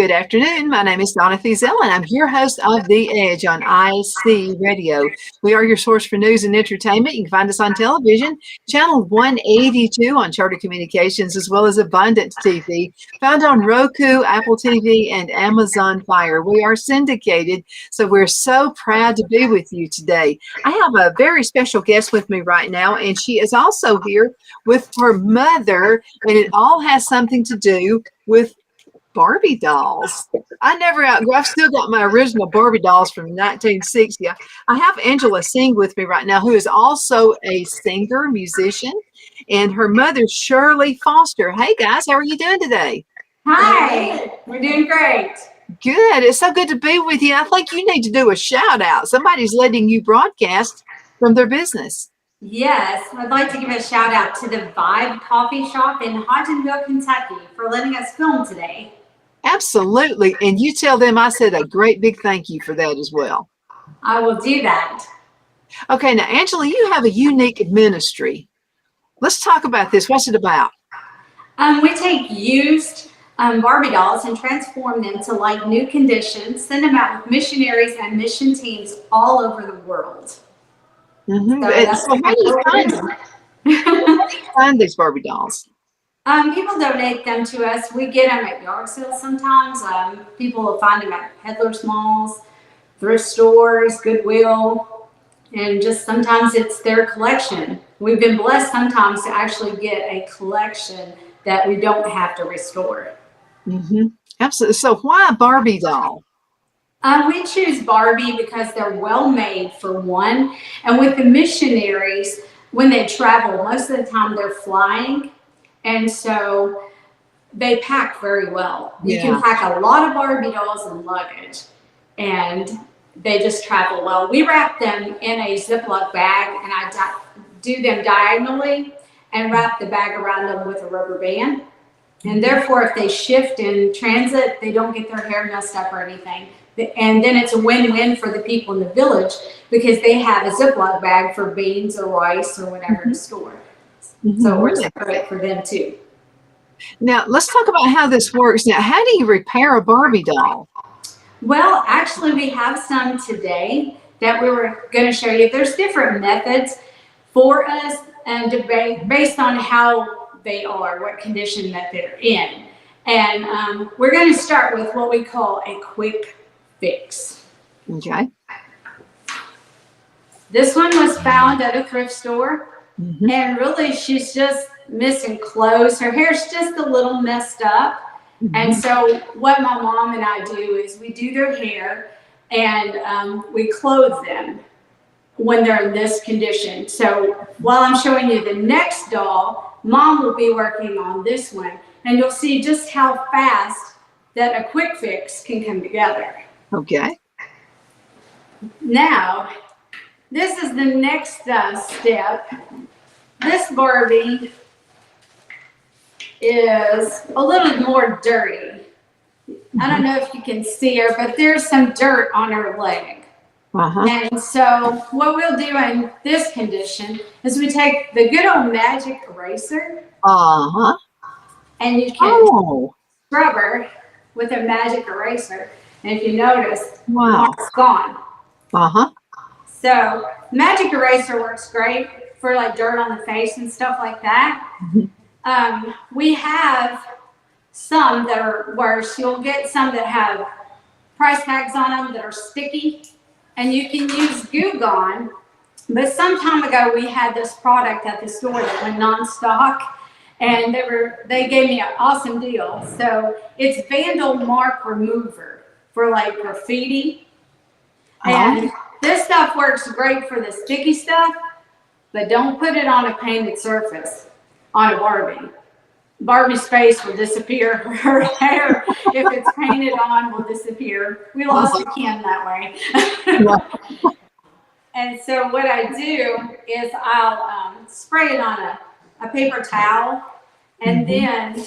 Good afternoon. My name is Donna Fiesel, and I'm your host of The Edge on IC Radio. We are your source for news and entertainment. You can find us on television, channel 182 on Charter Communications, as well as Abundant TV, found on Roku, Apple TV, and Amazon Fire. We are syndicated, so we're so proud to be with you today. I have a very special guest with me right now, and she is also here with her mother, and it all has something to do with Barbie dolls. I've still got my original Barbie dolls from 1960. I have Angela Seng with me right now, who is also a singer, musician, and her mother, Shirley Foster. Hey guys, how are you doing today? Hi, we're doing great. Good. It's so good to be with you. I think you need to do a shout out. Somebody's letting you broadcast from their business. Yes, I'd like to give a shout out to the Vibe Coffee Shop in Hodgenville, Kentucky for letting us film today. Absolutely. And you tell them I said a great big thank you for that as well. I will do that. Okay, now, Angela, you have a unique ministry. Let's talk about this. What's it about? We take used Barbie dolls and transform them to like new conditions, send them out with missionaries and mission teams all over the world. Mm-hmm. So how do you find them? How do you find these Barbie dolls? People donate them to us. We get them at yard sales sometimes. People will find them at peddlers malls, thrift stores, Goodwill, and just sometimes it's their collection. We've been blessed sometimes to actually get a collection that we don't have to restore. Mm-hmm. Absolutely. So why a Barbie doll? We choose Barbie because they're well made for one. And with the missionaries, when they travel, most of the time they're flying. And so they pack very well. You can pack a lot of Barbie dolls in luggage, and they just travel well. We wrap them in a Ziploc bag, and I do them diagonally and wrap the bag around them with a rubber band. And therefore, if they shift in transit, they don't get their hair messed up or anything. And then it's a win-win for the people in the village because they have a Ziploc bag for beans or rice or whatever to store. So it works great for them too. Now, let's talk about how this works. Now, how do you repair a Barbie doll? Well, actually, we have some today that we were going to show you. There's different methods for us and based on how they are, what condition that they're in. And we're going to start with what we call a quick fix. Okay. This one was found at a thrift store. Mm-hmm. And really, she's just missing clothes. Her hair's just a little messed up. Mm-hmm. And so what my mom and I do is we do their hair and we clothe them when they're in this condition. So while I'm showing you the next doll, Mom will be working on this one. And you'll see just how fast that a quick fix can come together. Okay. Now, this is the next step. This Barbie is a little more dirty. I don't know if you can see her, but there's some dirt on her leg. Uh-huh. And so what we'll do in this condition is we take the good old magic eraser. Uh-huh. And you can scrub her with a magic eraser. And if you notice, it's gone. Uh-huh. So magic eraser works great for like dirt on the face and stuff like that. Mm-hmm. We have some that are worse. You'll get some that have price tags on them that are sticky, and you can use Goo Gone. But some time ago, we had this product at the store that went non-stock, and they gave me an awesome deal. So it's Vandal Mark Remover for like graffiti. And this stuff works great for the sticky stuff, but don't put it on a painted surface on a Barbie. Barbie's face will disappear. Her hair, if it's painted on, will disappear. We lost a Ken that way. And so what I do is I'll spray it on a paper towel, and then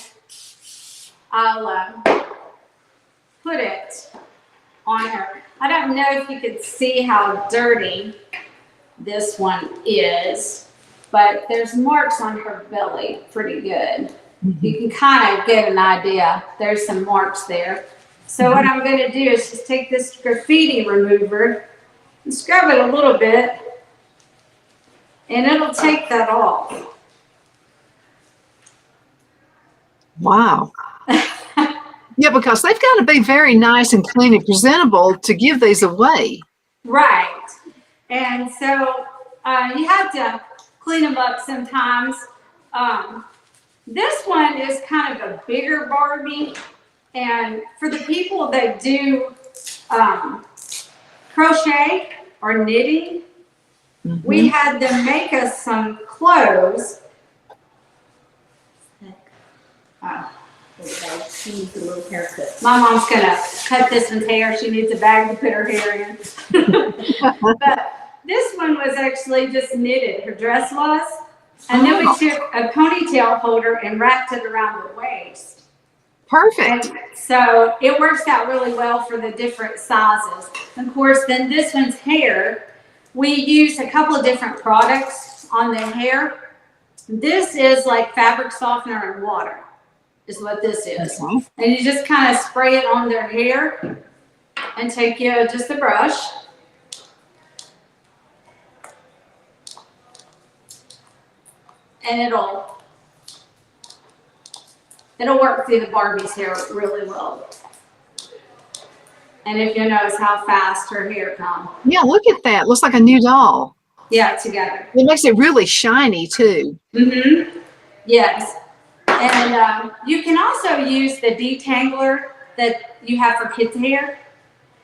I'll put it on her. I don't know if you can see how dirty this one is, but there's marks on her belly pretty good. You can kind of get an idea. There's some marks there. So what I'm going to do is just take this graffiti remover and scrub it a little bit, and it'll take that off. Wow. Yeah, because they've got to be very nice and clean and presentable to give these away. Right. And so you have to clean them up sometimes. This one is kind of a bigger Barbie. And for the people that do crochet or knitting, we had them make us some clothes. She needs a little haircut. My mom's gonna cut this one's hair. She needs a bag to put her hair in. But this one was actually just knitted. Her dress was. And then we took a ponytail holder and wrapped it around the waist. Perfect. And so it works out really well for the different sizes. Of course, then this one's hair, we used a couple of different products on the hair. This is like fabric softener and water is what this is. Okay. And you just kind of spray it on their hair and take just a brush. And it'll work through the Barbie's hair really well. And if you notice how fast her hair comes. Yeah, look at that. Looks like a new doll. Yeah, together. It makes it really shiny too. Yes. And you can also use the detangler that you have for kids' hair.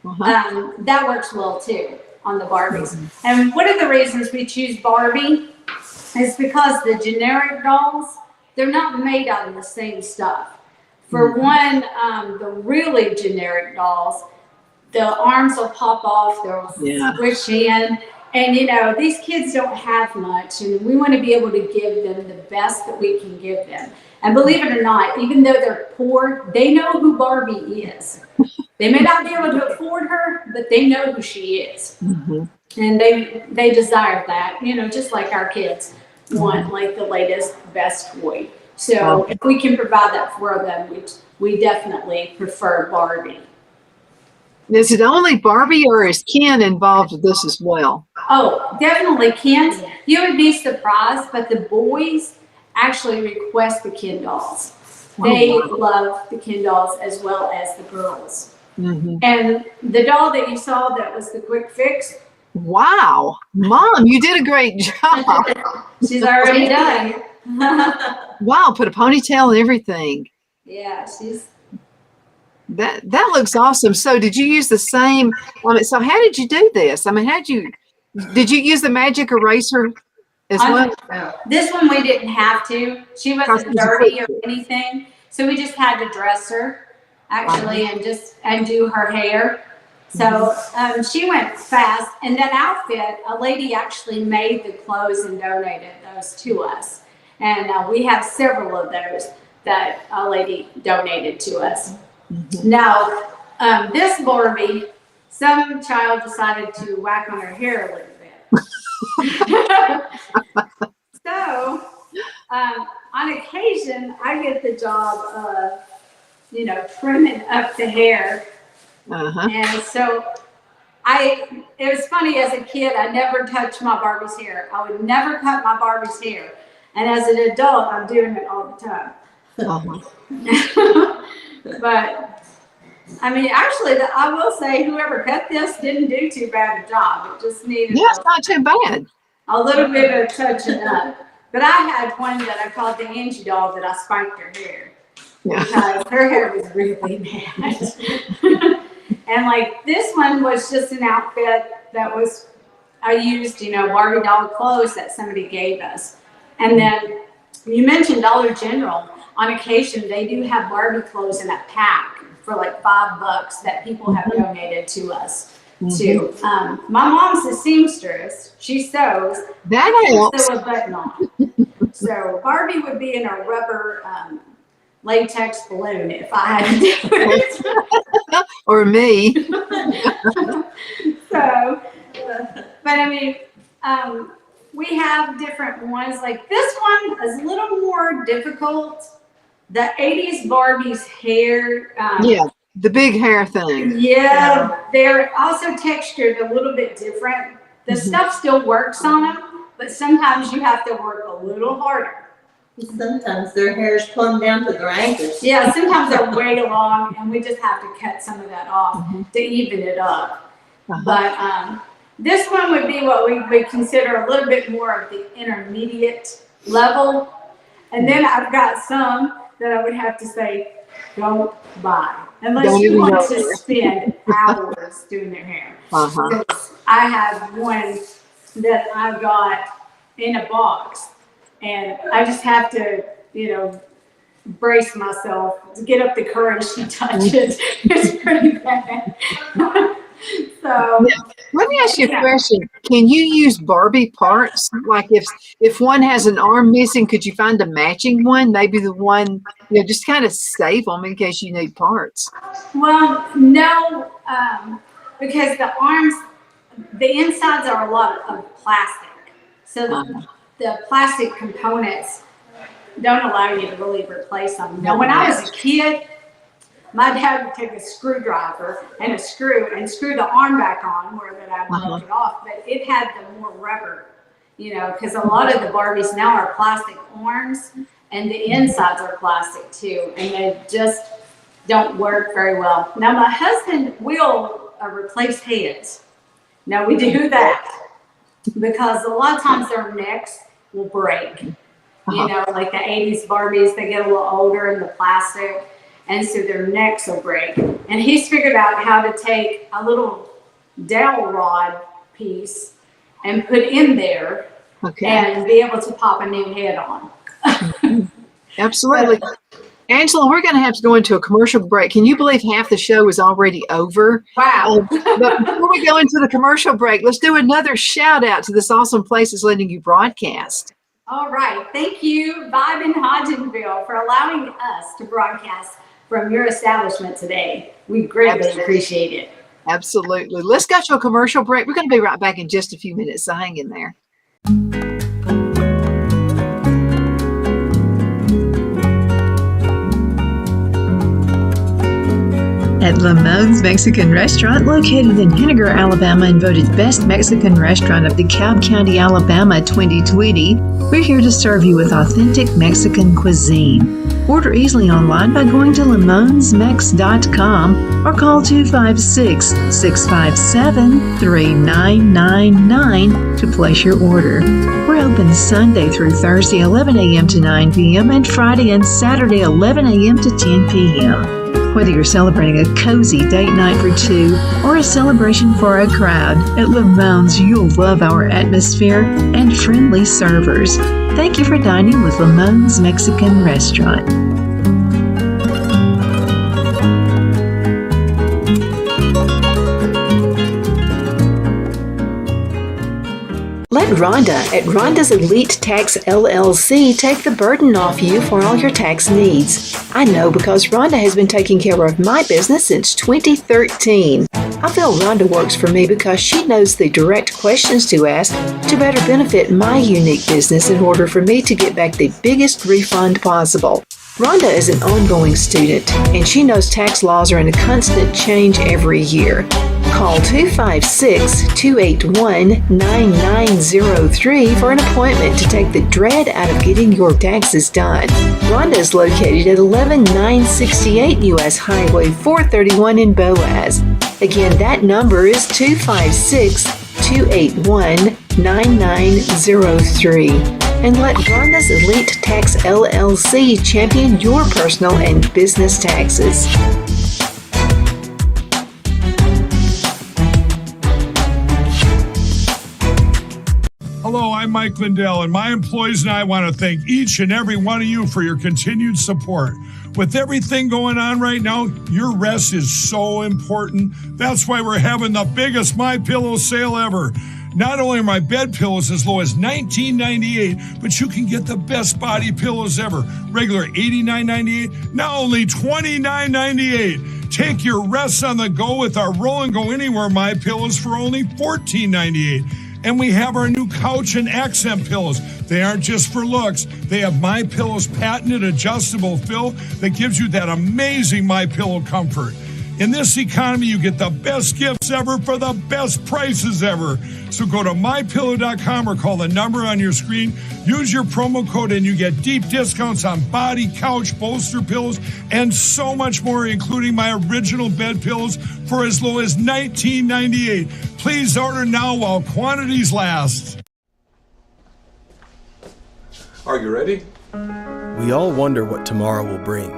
That works well too on the Barbies. And one of the reasons we choose Barbie is because the generic dolls, they're not made out of the same stuff. For one, the really generic dolls, the arms will pop off, they'll squish in. And you know, these kids don't have much, and we want to be able to give them the best that we can give them. And believe it or not, even though they're poor, they know who Barbie is. They may not be able to afford her, but they know who she is. And they desire that, you know, just like our kids want like the latest, best toy. So if we can provide that for them, we definitely prefer Barbie. Is it only Barbie or is Ken involved with this as well? Oh, definitely Ken. You would be surprised, but the boys actually request the Ken dolls. They love the Ken dolls as well as the girls. And the doll that you saw that was the quick fix. Wow. Mom, you did a great job. She's already done. Wow, put a ponytail and everything. Yeah, she's. That looks awesome. So did you use the same, so how did you do this? I mean, did you use the magic eraser as well? This one we didn't have to. She wasn't dirty or anything. So we just had to dress her actually and do her hair. So she went fast. And that outfit, a lady actually made the clothes and donated those to us. And we have several of those that a lady donated to us. Now, this Barbie, some child decided to whack on her hair a little bit. So, on occasion, I get the job of, you know, trimming up the hair. And so it was funny as a kid, I never touched my Barbie's hair. I would never cut my Barbie's hair. And as an adult, I'm doing it all the time. But I mean, actually, I will say whoever cut this didn't do too bad a job. It just needed it's not too bad. A little bit of touching up. But I had one that I called the Angie doll that I spiked her hair. Because her hair was really bad. And like this one was just an outfit that I used, you know, Barbie doll clothes that somebody gave us. And then you mentioned Dollar General. On occasion, they do have Barbie clothes in a pack for like $5 that people have donated to us too. My mom's a seamstress. She sews. That helps. Sew a button on. So Barbie would be in a rubber latex balloon if I had to do it. Or me. So, but I mean, we have different ones. Like this one is a little more difficult. The 80s Barbie's hair, The big hair thing. Yeah, they're also textured a little bit different. The stuff still works on them, but sometimes you have to work a little harder. Sometimes their hair's plumb down to their ankles. Yeah, sometimes they're way long, and we just have to cut some of that off to even it up. But this one would be what we would consider a little bit more of the intermediate level. And then I've got some that I would have to say, don't buy. Unless you want to spend hours doing their hair. I have one that I got in a box, and I just have to, brace myself to get up the courage to touch it. It's pretty bad. So let me ask you a question. Can you use Barbie parts? Like if one has an arm missing, could you find a matching one? Maybe the one, just kind of save them in case you need parts. Well, no, because the arms, the insides are a lot of plastic. So the plastic components don't allow you to really replace them. Now, when I was a kid, my dad would take a screwdriver and screw the arm back on where that I broke it off, but it had the more rubber, because a lot of the Barbies now are plastic arms, and the insides are plastic too, and they just don't work very well. Now, my husband will replace heads. Now, we do that because a lot of times their necks will break. Like the 80s Barbies, they get a little older in the plastic, and so their necks will break. And he's figured out how to take a little dowel rod piece and put in there and be able to pop a new head on. Absolutely. Angela, we're going to have to go into a commercial break. Can you believe half the show is already over? Wow. But before we go into the commercial break, let's do another shout out to this awesome place that's letting you broadcast. All right. Thank you, Vibe in Hodgenville, for allowing us to broadcast from your establishment today. We greatly appreciate it. Absolutely. Let's go to a commercial break. We're going to be right back in just a few minutes, so hang in there. At Lamone's Mexican Restaurant, located in Henniger, Alabama, and voted Best Mexican Restaurant of DeKalb County, Alabama 2020, we're here to serve you with authentic Mexican cuisine. Order easily online by going to lamonsmex.com or call 256-657-3999 to place your order. We're open Sunday through Thursday, 11 a.m. to 9 p.m. and Friday and Saturday, 11 a.m. to 10 p.m. Whether you're celebrating a cozy date night for two or a celebration for a crowd, at Lamone's you'll love our atmosphere and friendly servers. Thank you for dining with Lamone's Mexican Restaurant. Let Rhonda at Rhonda's Elite Tax LLC take the burden off you for all your tax needs. I know because Rhonda has been taking care of my business since 2013. I feel Rhonda works for me because she knows the direct questions to ask to better benefit my unique business in order for me to get back the biggest refund possible. Rhonda is an ongoing student, and she knows tax laws are in a constant change every year. Call 256-281-9903 for an appointment to take the dread out of getting your taxes done. Rhonda is located at 11968 U.S. Highway 431 in Boaz. Again, that number is 256-281-9903. And let Rhonda's Elite Tax LLC champion your personal and business taxes. Hello, I'm Mike Lindell, and my employees and I want to thank each and every one of you for your continued support. With everything going on right now, your rest is so important. That's why we're having the biggest MyPillow sale ever. Not only are my bed pillows as low as $19.98, but you can get the best body pillows ever. Regular $89.98, now only $29.98. Take your rest on the go with our Roll and Go Anywhere MyPillows for only $14.98. And we have our new couch and accent pillows. They aren't just for looks. They have MyPillow's patented adjustable fill that gives you that amazing MyPillow comfort. In this economy, you get the best gifts ever for the best prices ever. So go to mypillow.com or call the number on your screen. Use your promo code and you get deep discounts on body, couch, bolster pillows, and so much more, including my original bed pillows for as low as $19.98. Please order now while quantities last. Are you ready? We all wonder what tomorrow will bring,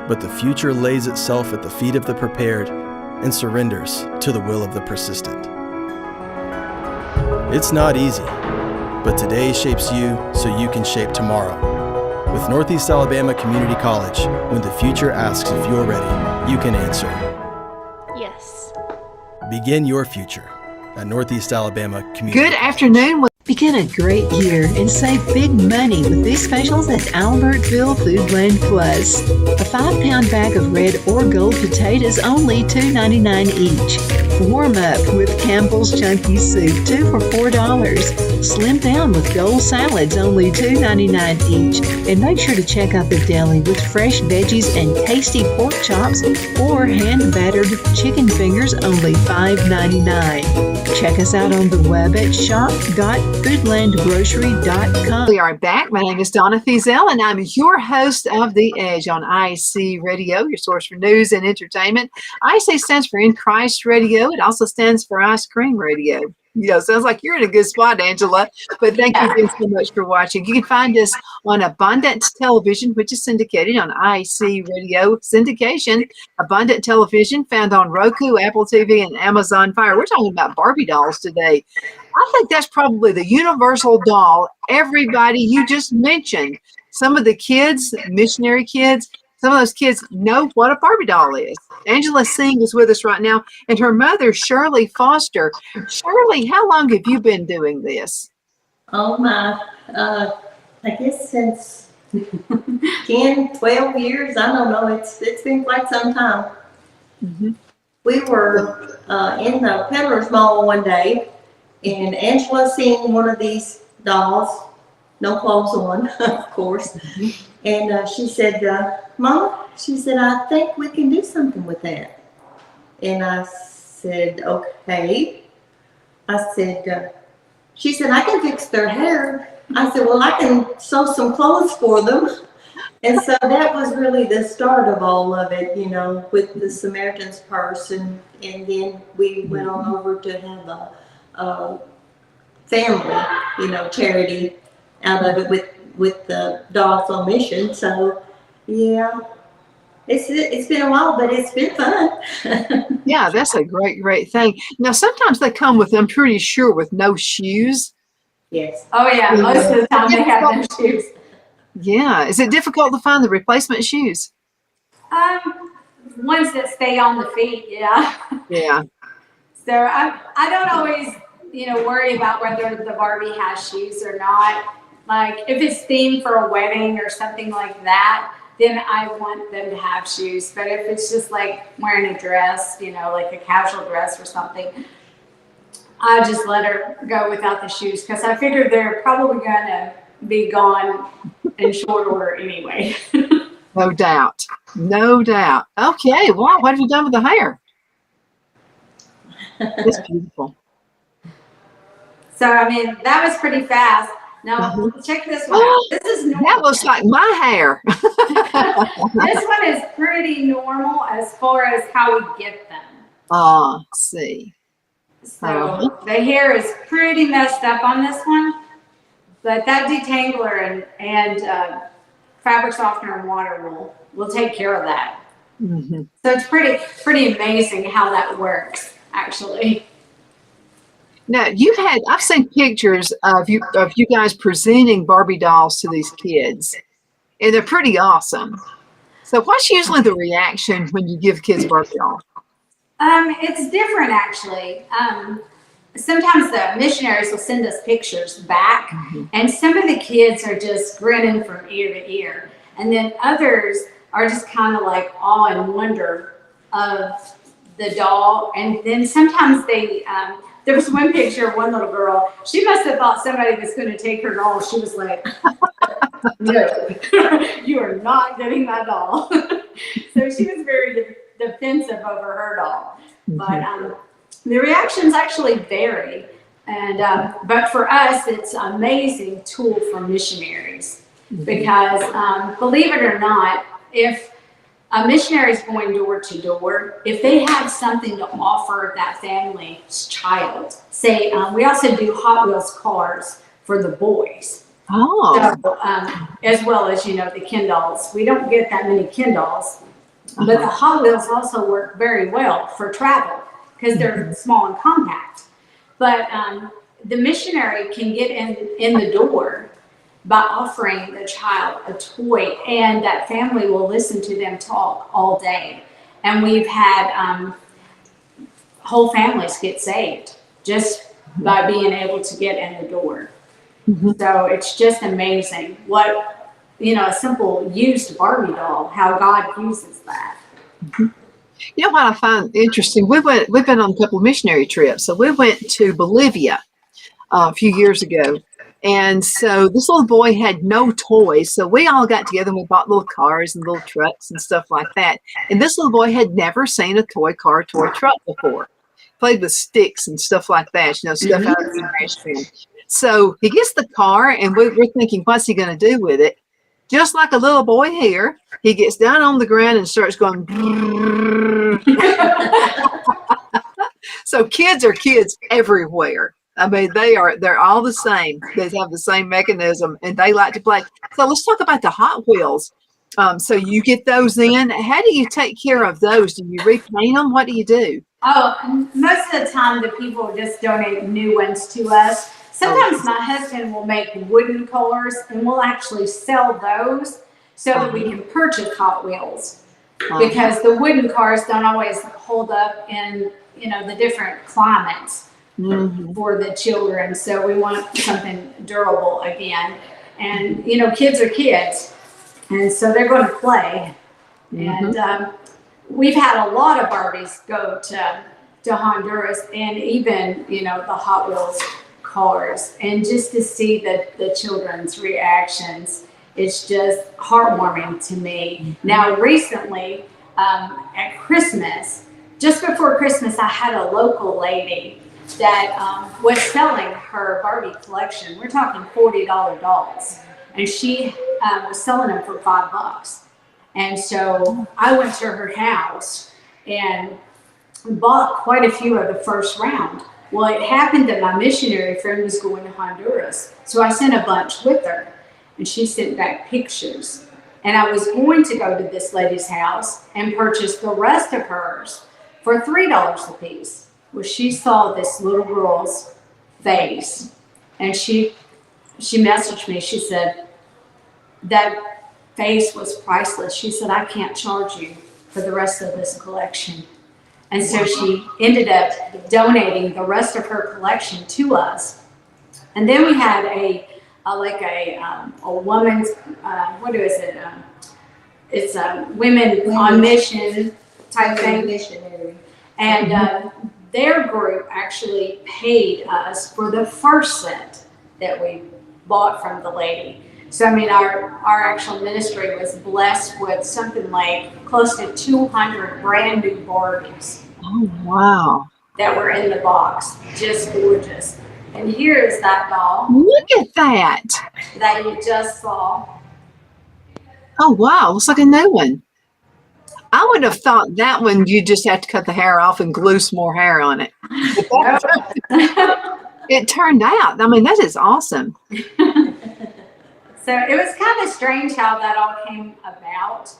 but the future lays itself at the feet of the prepared and surrenders to the will of the persistent. It's not easy, but today shapes you so you can shape tomorrow. With Northeast Alabama Community College, when the future asks if you're ready, you can answer. Yes. Begin your future at Northeast Alabama Community Good College. afternoon. Begin a great year and save big money with these specials at Albertville Foodland Plus. A 5-pound bag of red or gold potatoes only $2.99 each. Warm up with Campbell's Chunky Soup, 2 for $4. Slim down with gold salads, only $2.99 each. And make sure to check out the deli with fresh veggies and tasty pork chops or hand-battered chicken fingers, only $5.99. Check us out on the web at shop.foodlandgrocery.com. We are back. My name is Donna Fiesel, and I'm your host of The Edge on IC Radio, your source for news and entertainment. IC stands for In Christ Radio. It also stands for Ice Cream Radio. Sounds like you're in a good spot, Angela. But thank you again so much for watching. You can find us on Abundant Television, which is syndicated on IC Radio syndication. Abundant Television found on Roku, Apple TV, and Amazon Fire. We're talking about Barbie dolls today. I think that's probably the universal doll everybody you just mentioned. Some of the kids, missionary kids, some of those kids know what a Barbie doll is. Angela Seng is with us right now, and her mother, Shirley Foster. Shirley, how long have you been doing this? Oh my, I guess since 10, 12 years. I don't know. It's been quite some time. Mm-hmm. We were in the Peddler's Mall one day, and Angela seen one of these dolls, no clothes on, of course. And she said, Mama, she said, I think we can do something with that. And I said, okay. I said, she said, I can fix their hair. I said, well, I can sew some clothes for them. And so that was really the start of all of it, with the Samaritan's Purse. And then we went on over to have a family, charity out of it with the Dogs on Mission. So, yeah, it's been a while, but it's been fun. Yeah, that's a great thing. Now, sometimes they come with, I'm pretty sure, with no shoes. Yes. Oh yeah, most of the time they have no shoes. Yeah. Is it difficult to find the replacement shoes? Ones that stay on the feet, yeah. Yeah. So I don't always, worry about whether the Barbie has shoes or not. Like if it's themed for a wedding or something like that, then I want them to have shoes. But if it's just like wearing a dress, like a casual dress or something, I just let her go without the shoes because I figure they're probably going to be gone in short order anyway. No doubt. Okay. Wow. What have you done with the hair? It's beautiful. So, that was pretty fast. Now, check this one out. This is normal. That looks like my hair. This one is pretty normal as far as how we get them. See. So the hair is pretty messed up on this one, but that detangler and fabric softener and water will take care of that. Mm-hmm. So it's pretty amazing how that works, actually. Now I've seen pictures of you guys presenting Barbie dolls to these kids, and they're pretty awesome. So what's usually the reaction when you give kids Barbie dolls? It's different actually. Sometimes the missionaries will send us pictures back, and some of the kids are just grinning from ear to ear, and then others are just kind of like awe and wonder of the doll, and then sometimes they. There was one picture of one little girl. She must have thought somebody was going to take her doll. She was like, no, you are not getting my doll. So she was very defensive over her doll. But the reactions actually vary. And but for us, it's an amazing tool for missionaries because believe it or not, if a missionary is going door to door, if they have something to offer that family's child, say we also do Hot Wheels cars for the boys. Oh. So, as well as, you know, the Ken dolls. We don't get that many Ken dolls, but the Hot Wheels also work very well for travel because they're small and compact. But the missionary can get in the door by offering the child a toy, and that family will listen to them talk all day. And we've had whole families get saved just by being able to get in the door. So it's just amazing what, you know, a simple used Barbie doll, how God uses that. You know what I find interesting? We've been on a couple of missionary trips. So we went to Bolivia a few years ago. And so this little boy had no toys. So we all got together and we bought little cars and little trucks and stuff like that. And this little boy had never seen a toy car, toy truck before. Played with sticks and stuff like that, you know, stuff out of the trash bin. So he gets the car and we're thinking, what's he going to do with it? Just like a little boy here, he gets down on the ground and starts going. So kids are kids everywhere. I mean, they're all the same. They have the same mechanism and they like to play. So let's talk about the Hot Wheels. So you get those in. How do you take care of those? Do you repaint them? What do you do? Oh, most of the time the people just donate new ones to us. Sometimes my husband will make wooden cars and we'll actually sell those so that we can purchase Hot Wheels because the wooden cars don't always hold up in, you know, the different climates for the children. So we want something durable again. And, you know, kids are kids. And so they're going to play. And we've had a lot of Barbies go to Honduras and even, you know, the Hot Wheels cars. And just to see the children's reactions, it's just heartwarming to me. Now, recently, at Christmas, just before Christmas, I had a local lady that was selling her Barbie collection. We're talking $40 dolls. And she was selling them for $5. And so I went to her house and bought quite a few of the first round. Well, it happened that my missionary friend was going to Honduras. So I sent a bunch with her and she sent back pictures. And I was going to go to this lady's house and purchase the rest of hers for $3 a piece. Well, she saw this little girl's face and she messaged me. She said, that face was priceless. She said, I can't charge you for the rest of this collection. And so she ended up donating the rest of her collection to us. And then we had a woman's, what is it? It's a women on mission type thing. Missionary. And their group actually paid us for the first set that we bought from the lady. So, I mean, our actual ministry was blessed with something like close to 200 brand new Barbies. Oh, wow. That were in the box. Just gorgeous. And here is that doll Look at that. that you just saw. Oh, wow. Looks like a new one. I would have thought that one you just have to cut the hair off and glue some more hair on it. It turned out. I mean, that is awesome. So it was kind of strange how that all came about.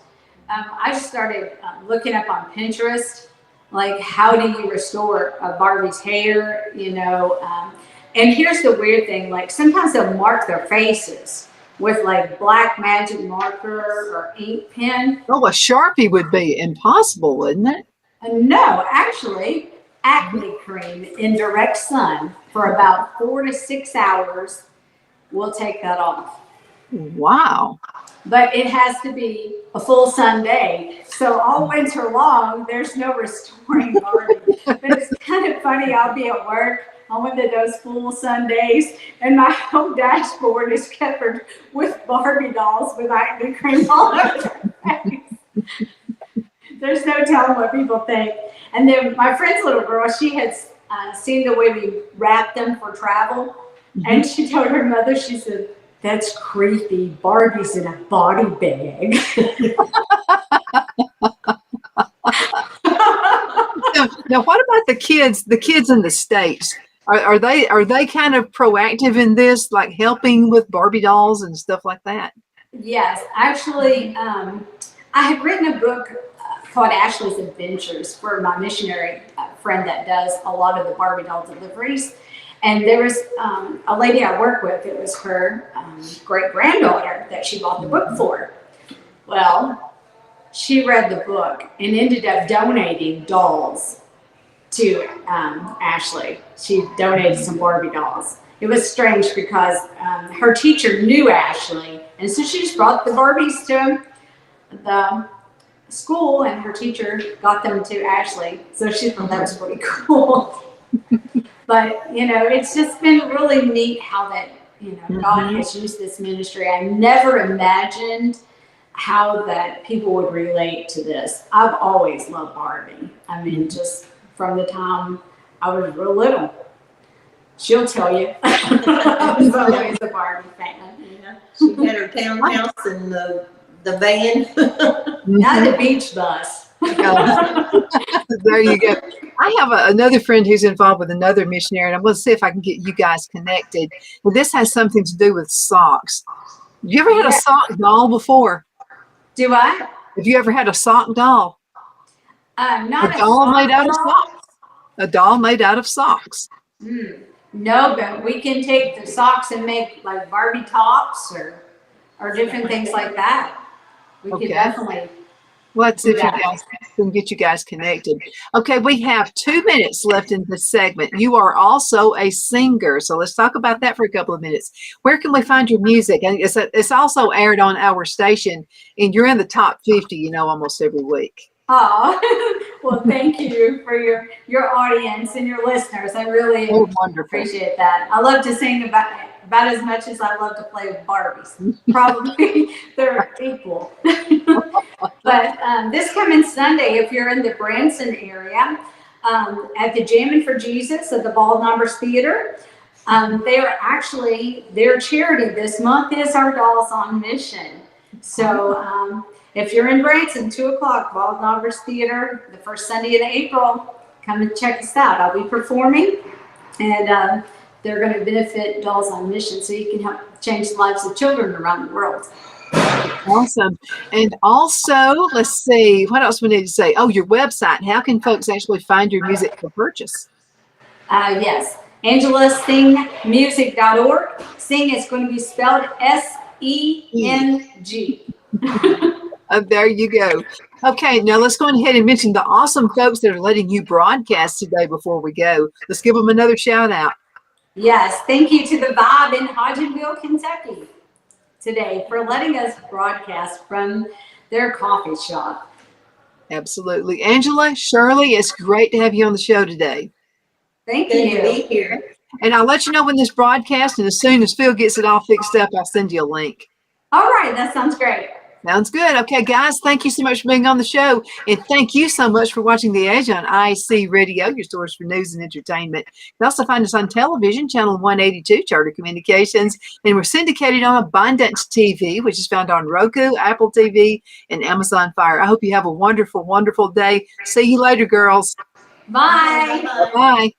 I just started looking up on Pinterest, like how do you restore a Barbie's hair, you know. And here's the weird thing, like sometimes they'll mark their faces with like black magic marker or ink pen. Oh, a Sharpie would be impossible, wouldn't it? No, actually, acne cream in direct sun for about 4 to 6 hours will take that off. Wow. But it has to be a full sun day. So all winter long, there's no restoring Barbie. But it's kind of funny, I'll be at work on one of those full sun days, and my whole dashboard is covered with Barbie dolls with acne cream all over their face. There's no telling what people think. And then my friend's little girl, she had seen the way we wrapped them for travel. And she told her mother, she said, "That's creepy. Barbie's in a body bag." Now, what about the kids? The kids in the States, are they kind of proactive in this, like helping with Barbie dolls and stuff like that? Yes, actually, I had written a book called Ashley's Adventures for my missionary friend that does a lot of the Barbie doll deliveries. And there was a lady I work with, it was her great-granddaughter that she bought the book for. Well, she read the book and ended up donating dolls to Ashley. She donated some Barbie dolls. It was strange because her teacher knew Ashley, and so she just brought the Barbies to the school, and her teacher got them to Ashley. So she thought that was pretty cool. But, you know, it's just been really neat how that, you know, God has used this ministry. I never imagined how that people would relate to this. I've always loved Barbie. I mean, just from the time I was real little. She'll tell you. I was always a Barbie fan. Yeah. She had her townhouse and the van. Not the beach bus. There you go. I have another friend who's involved with another missionary, and I'm going to see if I can get you guys connected. Well, this has something to do with socks. Have you ever had a sock doll before? Do I? Have you ever had a sock doll? Not A doll made out of doll. socks. A doll made out of socks. No, but we can take the socks and make like Barbie tops or different things like that. We Okay. can definitely. Let's see if you Yeah. guys can get you guys connected. Okay, we have 2 minutes left in this segment. You are also a singer, so let's talk about that for a couple of minutes. Where can we find your music? And it's also aired on our station, and you're in the top 50, you know, almost every week. Oh, well, thank you for your audience and your listeners. I really Oh, wonderful. appreciate that. I love to sing about as much as I love to play with Barbies. Probably they're equal. But this coming Sunday, if you're in the Branson area, at the Jammin' for Jesus at the Bald Numbers Theater, their charity this month is our Dolls on Mission. So if you're in Branson, 2 o'clock, Bald Numbers Theater, the first Sunday in April, come and check us out. I'll be performing, and they're going to benefit Dolls on Mission so you can help change the lives of children around the world. Awesome. And also, let's see, what else we need to say? Oh, your website. How can folks actually find your music for purchase? Yes, AngelaSengmusic.org. Seng is going to be spelled S-E-N-G. There you go. Okay, now let's go ahead and mention the awesome folks that are letting you broadcast today before we go. Let's give them another shout out. Yes, thank you to the Vibe in Hodgenville, Kentucky today for letting us broadcast from their coffee shop. Absolutely. Angela, Shirley, it's great to have you on the show today. Thank Good to you. be here. And I'll let you know when this broadcast, and as soon as Phil gets it all fixed up, I'll send you a link. All right, that sounds great. Sounds good. Okay, guys, thank you so much for being on the show. And thank you so much for watching The Edge on IC Radio, your source for news and entertainment. You can also find us on television, channel 182, Charter Communications. And we're syndicated on Abundance TV, which is found on Roku, Apple TV, and Amazon Fire. I hope you have a wonderful, wonderful day. See you later, girls. Bye. Bye.